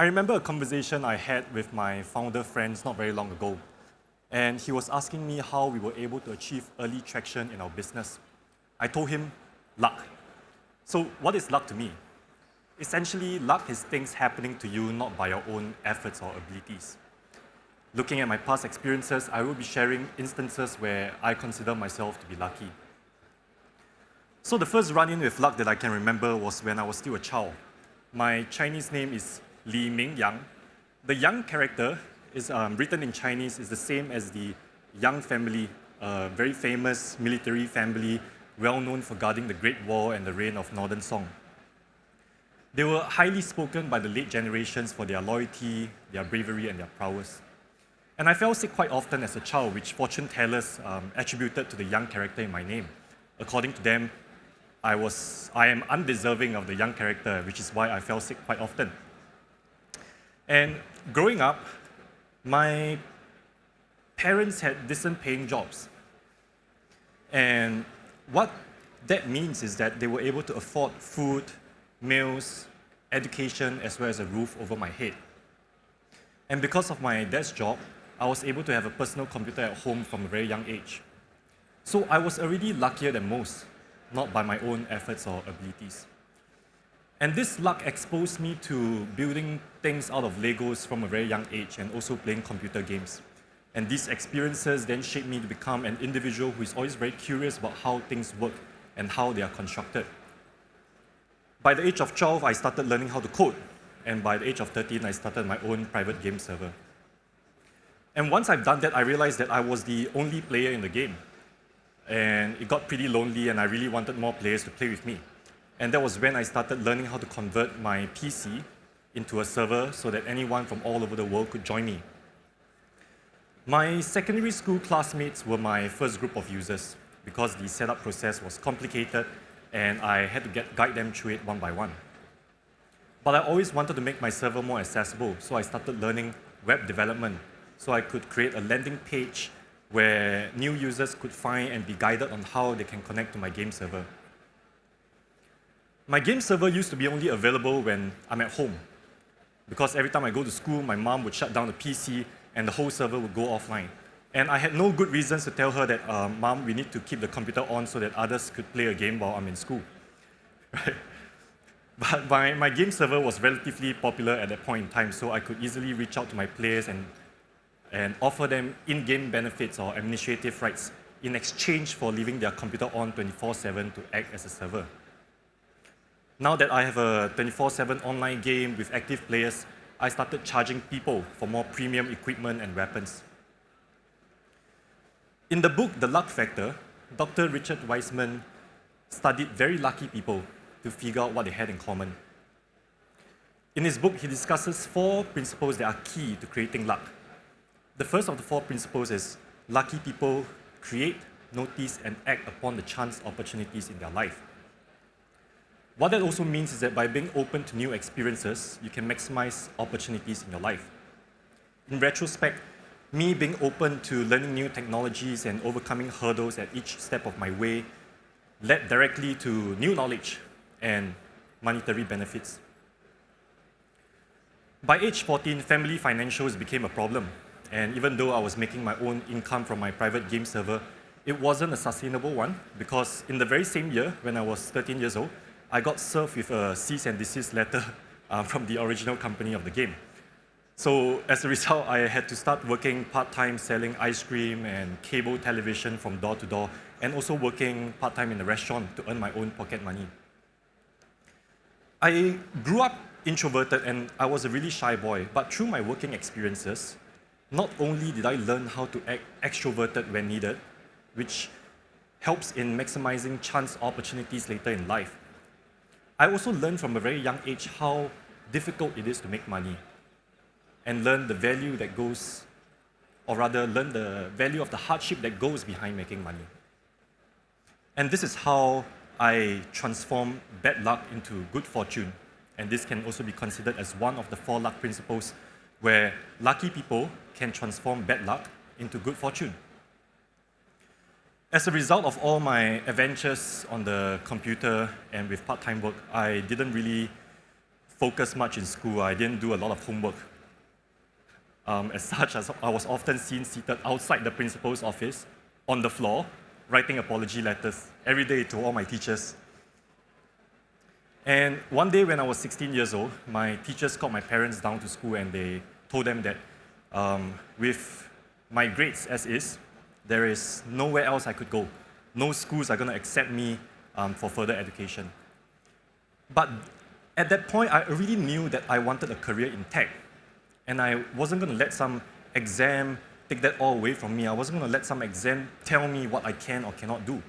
I remember a conversation I had with my founder friends not very long ago, and he was asking me how we were able to achieve early traction in our business. I told him, luck. So what is luck to me? Essentially, luck is things happening to you not by your own efforts or abilities. Looking at my past experiences, I will be sharing instances where I consider myself to be lucky. So the first run-in with luck that I can remember was when I was still a child. My Chinese name is Li Ming Yang. The Yang character is written in Chinese is the same as the Yang family, a very famous military family, well known for guarding the Great Wall and the reign of Northern Song. They were highly spoken by the late generations for their loyalty, their bravery, and their prowess. And I fell sick quite often as a child, which fortune tellers attributed to the Yang character in my name. According to them, I am undeserving of the Yang character, which is why I fell sick quite often. And growing up, my parents had decent paying jobs. And what that means is that they were able to afford food, meals, education, as well as a roof over my head. And because of my dad's job, I was able to have a personal computer at home from a very young age. So I was already luckier than most, not by my own efforts or abilities. And this luck exposed me to building things out of Legos from a very young age and also playing computer games. And these experiences then shaped me to become an individual who is always very curious about how things work and how they are constructed. By the age of 12, I started learning how to code. And by the age of 13, I started my own private game server. And once I've done that, I realized that I was the only player in the game. And it got pretty lonely, and I really wanted more players to play with me. And that was when I started learning how to convert my PC into a server so that anyone from all over the world could join me. My secondary school classmates were my first group of users because the setup process was complicated and I had to guide them through it one by one. But I always wanted to make my server more accessible, so I started learning web development so I could create a landing page where new users could find and be guided on how they can connect to my game server. My game server used to be only available when I'm at home, because every time I go to school, my mom would shut down the PC and the whole server would go offline. And I had no good reasons to tell her that, Mom, we need to keep the computer on so that others could play a game while I'm in school. Right? But my game server was relatively popular at that point in time, so I could easily reach out to my players and offer them in-game benefits or administrative rights in exchange for leaving their computer on 24/7 to act as a server. Now that I have a 24/7 online game with active players, I started charging people for more premium equipment and weapons. In the book, The Luck Factor, Dr. Richard Wiseman studied very lucky people to figure out what they had in common. In his book, he discusses 4 principles that are key to creating luck. The first of the 4 principles is lucky people create, notice, and act upon the chance opportunities in their life. What that also means is that by being open to new experiences, you can maximize opportunities in your life. In retrospect, me being open to learning new technologies and overcoming hurdles at each step of my way led directly to new knowledge and monetary benefits. By age 14, family financials became a problem. And even though I was making my own income from my private game server, it wasn't a sustainable one because in the very same year, when I was 13 years old, I got served with a cease and desist letter from the original company of the game. So as a result, I had to start working part-time selling ice cream and cable television from door to door, and also working part-time in a restaurant to earn my own pocket money. I grew up introverted and I was a really shy boy, but through my working experiences, not only did I learn how to act extroverted when needed, which helps in maximizing chance opportunities later in life, I also learned from a very young age how difficult it is to make money and learn the value that goes, or rather learn the value of the hardship that goes behind making money. And this is how I transform bad luck into good fortune. And this can also be considered as one of the 4 luck principles where lucky people can transform bad luck into good fortune. As a result of all my adventures on the computer and with part-time work, I didn't really focus much in school. I didn't do a lot of homework. As such, I was often seen seated outside the principal's office, on the floor, writing apology letters every day to all my teachers. And one day when I was 16 years old, my teachers called my parents down to school and they told them that with my grades as is, there is nowhere else I could go. No schools are going to accept me for further education. But at that point, I really knew that I wanted a career in tech. And I wasn't going to let some exam take that all away from me. I wasn't going to let some exam tell me what I can or cannot do.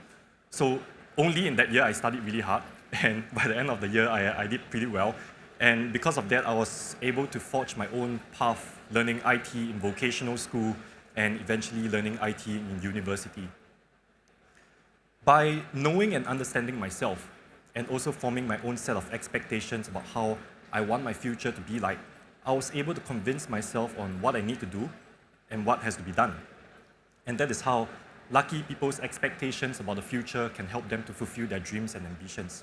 So only in that year, I studied really hard. And by the end of the year, I did pretty well. And because of that, I was able to forge my own path, learning IT in vocational school and eventually learning IT in university. By knowing and understanding myself and also forming my own set of expectations about how I want my future to be like, I was able to convince myself on what I need to do and what has to be done. And that is how lucky people's expectations about the future can help them to fulfill their dreams and ambitions.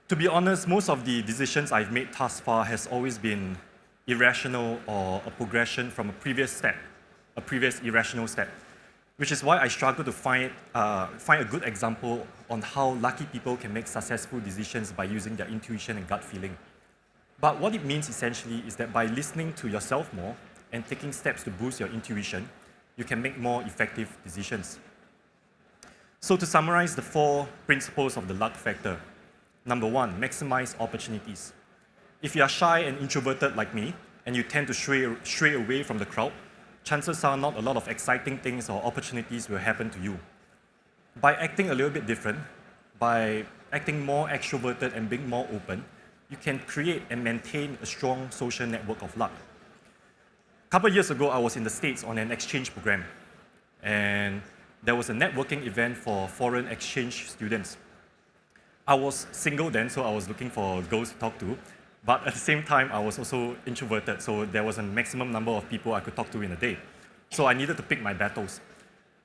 To be honest, most of the decisions I've made thus far has always been irrational or a progression from a previous irrational step, which is why I struggle to find a good example on how lucky people can make successful decisions by using their intuition and gut feeling. But what it means essentially is that by listening to yourself more and taking steps to boost your intuition, you can make more effective decisions. So to summarize the 4 principles of the luck factor, number 1, maximize opportunities. If you are shy and introverted like me, and you tend to stray away from the crowd, chances are not a lot of exciting things or opportunities will happen to you. By acting a little bit different, by acting more extroverted and being more open, you can create and maintain a strong social network of luck. A couple of years ago, I was in the States on an exchange program, and there was a networking event for foreign exchange students. I was single then, so I was looking for girls to talk to, but at the same time, I was also introverted, so there was a maximum number of people I could talk to in a day. So I needed to pick my battles.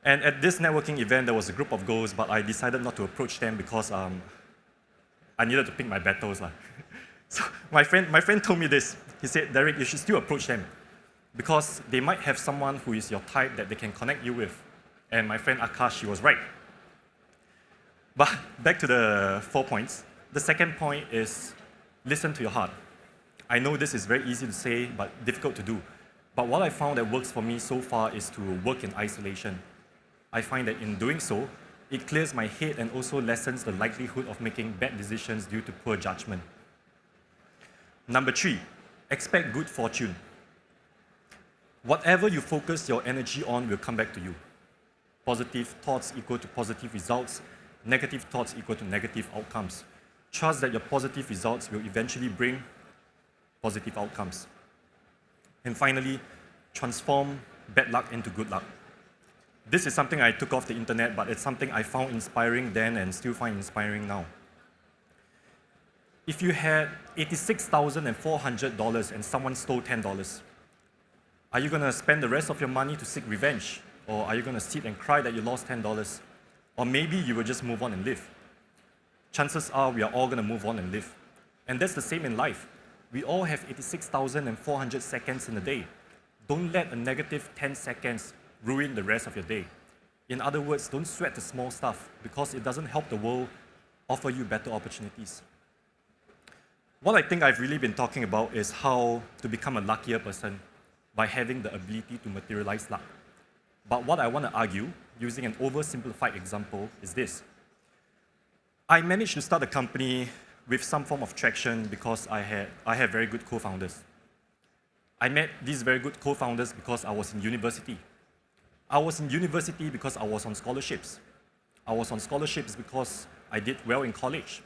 And at this networking event, there was a group of girls, but I decided not to approach them because I needed to pick my battles. So my friend told me this. He said, Derrick, you should still approach them because they might have someone who is your type that they can connect you with. And my friend Akash, she was right. But back to the 4 points. The second point is listen to your heart. I know this is very easy to say, but difficult to do. But what I found that works for me so far is to work in isolation. I find that in doing so, it clears my head and also lessens the likelihood of making bad decisions due to poor judgment. Number 3, expect good fortune. Whatever you focus your energy on will come back to you. Positive thoughts equal to positive results. Negative thoughts equal to negative outcomes. Trust that your positive results will eventually bring positive outcomes. And finally, transform bad luck into good luck. This is something I took off the internet, but it's something I found inspiring then and still find inspiring now. If you had $86,400 and someone stole $10, are you going to spend the rest of your money to seek revenge? Or are you going to sit and cry that you lost $10? Or maybe you will just move on and live. Chances are we are all going to move on and live. And that's the same in life. We all have 86,400 seconds in a day. Don't let a negative 10 seconds ruin the rest of your day. In other words, don't sweat the small stuff because it doesn't help the world offer you better opportunities. What I think I've really been talking about is how to become a luckier person by having the ability to materialize luck. But what I want to argue, using an oversimplified example, is this. I managed to start a company with some form of traction because I have very good co-founders. I met these very good co-founders because I was in university. I was in university because I was on scholarships. I was on scholarships because I did well in college.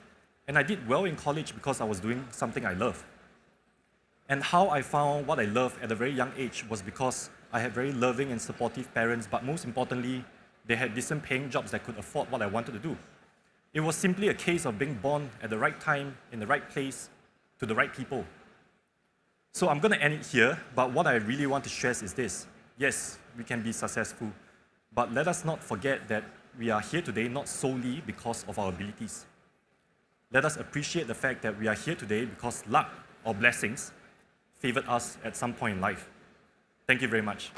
And I did well in college because I was doing something I love. And how I found what I love at a very young age was because I had very loving and supportive parents, but most importantly, they had decent paying jobs that could afford what I wanted to do. It was simply a case of being born at the right time, in the right place, to the right people. So I'm going to end it here, but what I really want to stress is this. Yes, we can be successful, but let us not forget that we are here today not solely because of our abilities. Let us appreciate the fact that we are here today because luck or blessings favored us at some point in life. Thank you very much.